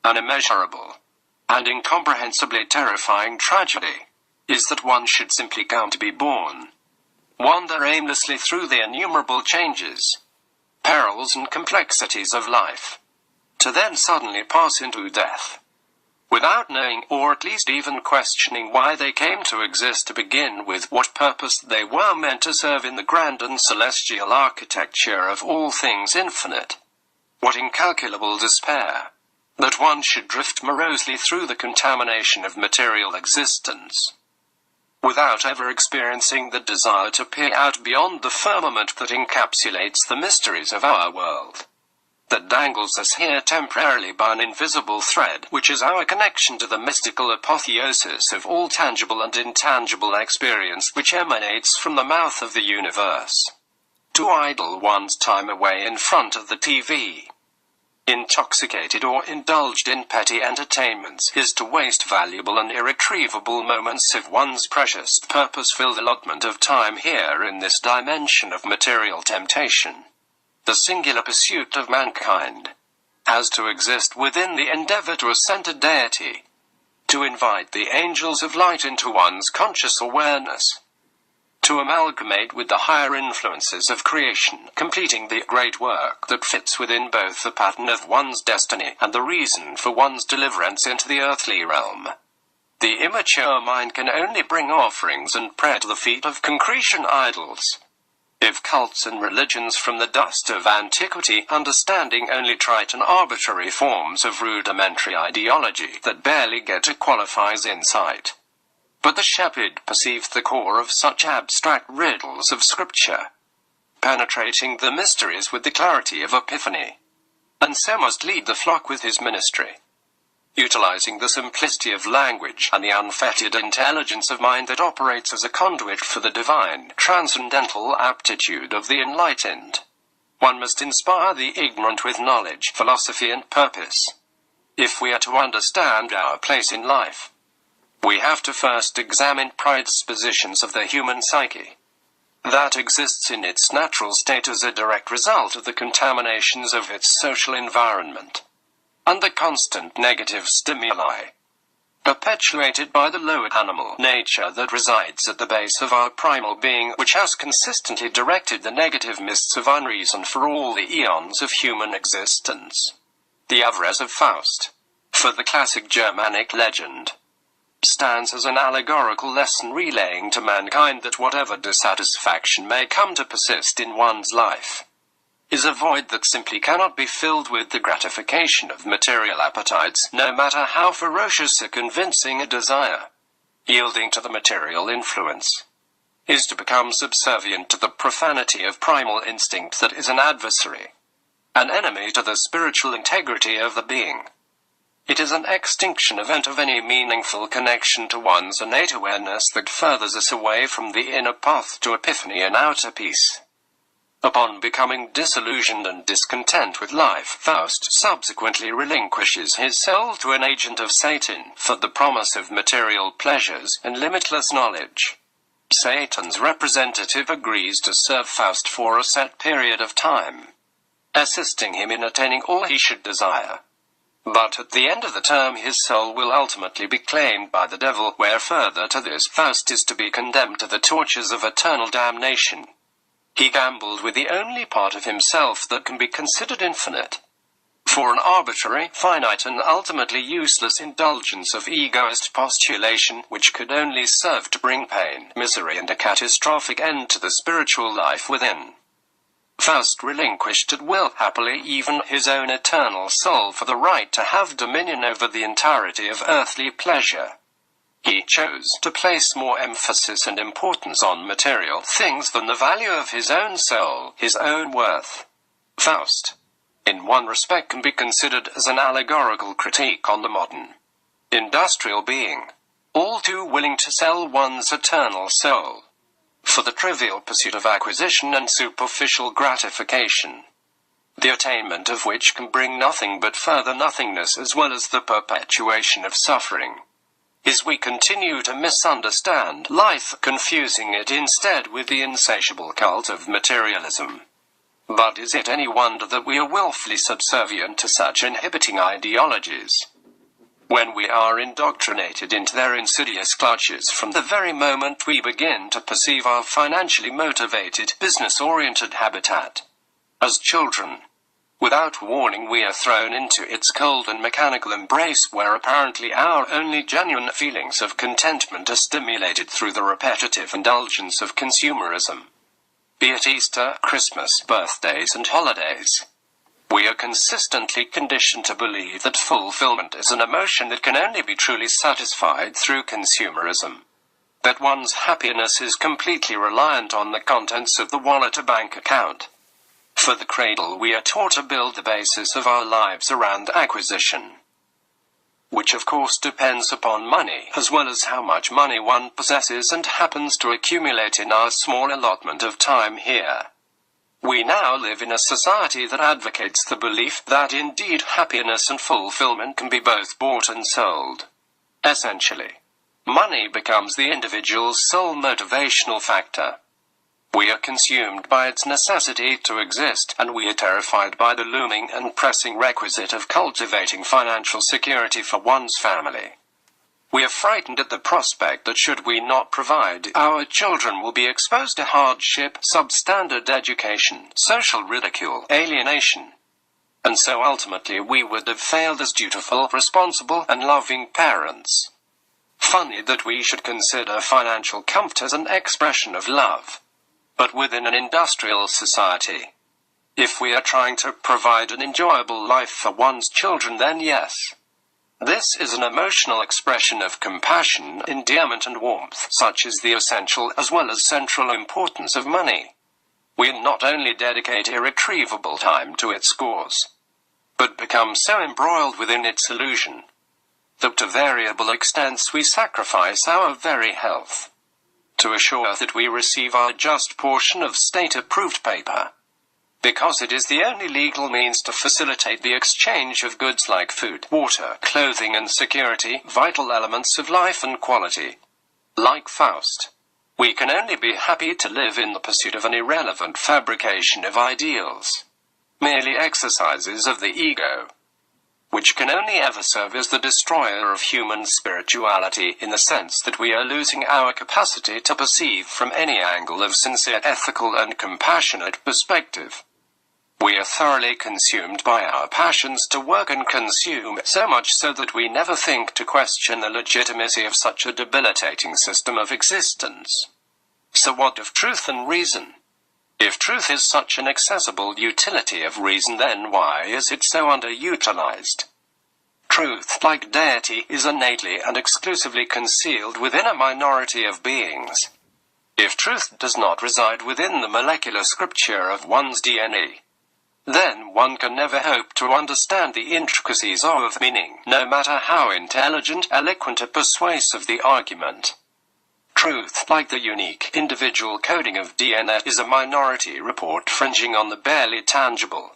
an immeasurable and incomprehensibly terrifying tragedy is that one should simply come to be born, wander aimlessly through the innumerable changes, perils and complexities of life, to then suddenly pass into death, without knowing or at least even questioning why they came to exist to begin with, what purpose they were meant to serve in the grand and celestial architecture of all things infinite. What incalculable despair that one should drift morosely through the contamination of material existence, without ever experiencing the desire to peer out beyond the firmament that encapsulates the mysteries of our world, that dangles us here temporarily by an invisible thread, which is our connection to the mystical apotheosis of all tangible and intangible experience which emanates from the mouth of the universe. To idle one's time away in front of the TV, intoxicated or indulged in petty entertainments, is to waste valuable and irretrievable moments of one's precious, purpose-filled allotment of time here in this dimension of material temptation. The singular pursuit of mankind has to exist within the endeavor to ascend to deity, to invite the angels of light into one's conscious awareness, to amalgamate with the higher influences of creation, completing the great work that fits within both the pattern of one's destiny and the reason for one's deliverance into the earthly realm. The immature mind can only bring offerings and prayer to the feet of concretion idols. If cults and religions from the dust of antiquity, understanding only trite and arbitrary forms of rudimentary ideology that barely get to qualify as insight. But the shepherd perceives the core of such abstract riddles of Scripture, penetrating the mysteries with the clarity of epiphany, and so must lead the flock with his ministry, utilizing the simplicity of language and the unfettered intelligence of mind that operates as a conduit for the divine, transcendental aptitude of the enlightened. One must inspire the ignorant with knowledge, philosophy and purpose. If we are to understand our place in life, we have to first examine predispositions of the human psyche. That exists in its natural state as a direct result of the contaminations of its social environment, and the constant negative stimuli, perpetuated by the lower animal nature that resides at the base of our primal being, which has consistently directed the negative mists of unreason for all the eons of human existence. The avarice of Faust, for the classic Germanic legend, stands as an allegorical lesson relaying to mankind that whatever dissatisfaction may come to persist in one's life is a void that simply cannot be filled with the gratification of material appetites, no matter how ferocious or convincing a desire. Yielding to the material influence is to become subservient to the profanity of primal instinct that is an adversary, an enemy to the spiritual integrity of the being. It is an extinction event of any meaningful connection to one's innate awareness that furthers us away from the inner path to epiphany and outer peace. Upon becoming disillusioned and discontent with life, Faust subsequently relinquishes his soul to an agent of Satan for the promise of material pleasures and limitless knowledge. Satan's representative agrees to serve Faust for a set period of time, assisting him in attaining all he should desire. But at the end of the term his soul will ultimately be claimed by the devil, where further to this Faust is to be condemned to the tortures of eternal damnation. He gambled with the only part of himself that can be considered infinite, for an arbitrary, finite and ultimately useless indulgence of egoist postulation which could only serve to bring pain, misery and a catastrophic end to the spiritual life within. Faust relinquished at will, happily, even his own eternal soul for the right to have dominion over the entirety of earthly pleasure. He chose to place more emphasis and importance on material things than the value of his own soul, his own worth. Faust, in one respect, can be considered as an allegorical critique on the modern industrial being, all too willing to sell one's eternal soul for the trivial pursuit of acquisition and superficial gratification, the attainment of which can bring nothing but further nothingness as well as the perpetuation of suffering. Is we continue to misunderstand life, confusing it instead with the insatiable cult of materialism. But is it any wonder that we are willfully subservient to such inhibiting ideologies? when we are indoctrinated into their insidious clutches from the very moment we begin to perceive our financially motivated, business-oriented habitat. As children, without warning we are thrown into its cold and mechanical embrace where apparently our only genuine feelings of contentment are stimulated through the repetitive indulgence of consumerism. Be it Easter, Christmas, birthdays and holidays. We are consistently conditioned to believe that fulfillment is an emotion that can only be truly satisfied through consumerism. That one's happiness is completely reliant on the contents of the wallet or bank account. For the cradle we are taught to build the basis of our lives around acquisition, which of course depends upon money, as well as how much money one possesses and happens to accumulate in our small allotment of time here. We now live in a society that advocates the belief that indeed happiness and fulfillment can be both bought and sold. Essentially, money becomes the individual's sole motivational factor. We are consumed by its necessity to exist, and we are terrified by the looming and pressing requisite of cultivating financial security for one's family. We are frightened at the prospect that should we not provide, our children will be exposed to hardship, substandard education, social ridicule, alienation. And so ultimately we would have failed as dutiful, responsible, and loving parents. Funny that we should consider financial comfort as an expression of love. But within an industrial society, if we are trying to provide an enjoyable life for one's children, then yes. This is an emotional expression of compassion, endearment and warmth, such is the essential as well as central importance of money. We not only dedicate irretrievable time to its cause, but become so embroiled within its illusion, that to variable extents we sacrifice our very health, to assure that we receive our just portion of state-approved paper. Because it is the only legal means to facilitate the exchange of goods like food, water, clothing and security, vital elements of life and quality. Like Faust, we can only be happy to live in the pursuit of an irrelevant fabrication of ideals, merely exercises of the ego, which can only ever serve as the destroyer of human spirituality in the sense that we are losing our capacity to perceive from any angle of sincere ethical and compassionate perspective. We are thoroughly consumed by our passions to work and consume, so much so that we never think to question the legitimacy of such a debilitating system of existence. So what of truth and reason? If truth is such an accessible utility of reason, then why is it so underutilized? Truth, like deity, is innately and exclusively concealed within a minority of beings. If truth does not reside within the molecular scripture of one's DNA, then one can never hope to understand the intricacies of meaning, no matter how intelligent, eloquent, or persuasive the argument. Truth, like the unique, individual coding of DNA, is a minority report fringing on the barely tangible.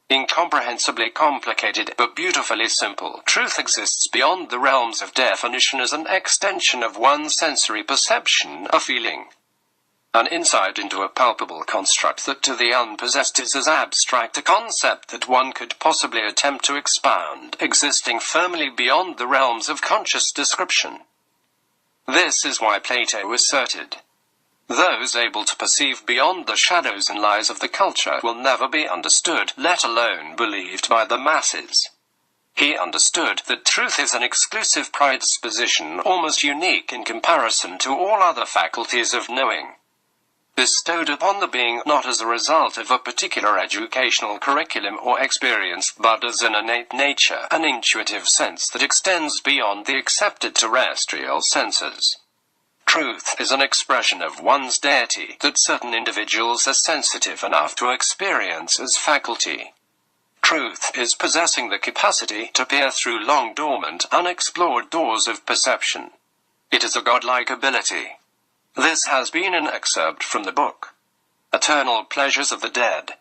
Incomprehensibly complicated, but beautifully simple, truth exists beyond the realms of definition as an extension of one's sensory perception, a feeling, an insight into a palpable construct that to the unpossessed is as abstract a concept that one could possibly attempt to expound, existing firmly beyond the realms of conscious description. This is why Plato asserted, those able to perceive beyond the shadows and lies of the culture will never be understood, let alone believed by the masses. He understood that truth is an exclusive predisposition, almost unique in comparison to all other faculties of knowing, bestowed upon the being not as a result of a particular educational curriculum or experience, but as an innate nature, an intuitive sense that extends beyond the accepted terrestrial senses. Truth is an expression of one's deity that certain individuals are sensitive enough to experience as faculty. Truth is possessing the capacity to peer through long dormant, unexplored doors of perception. It is a godlike ability. This has been an excerpt from the book, Eternal Pleasures of the Dead,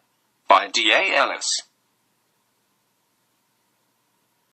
by D.A. Ellis.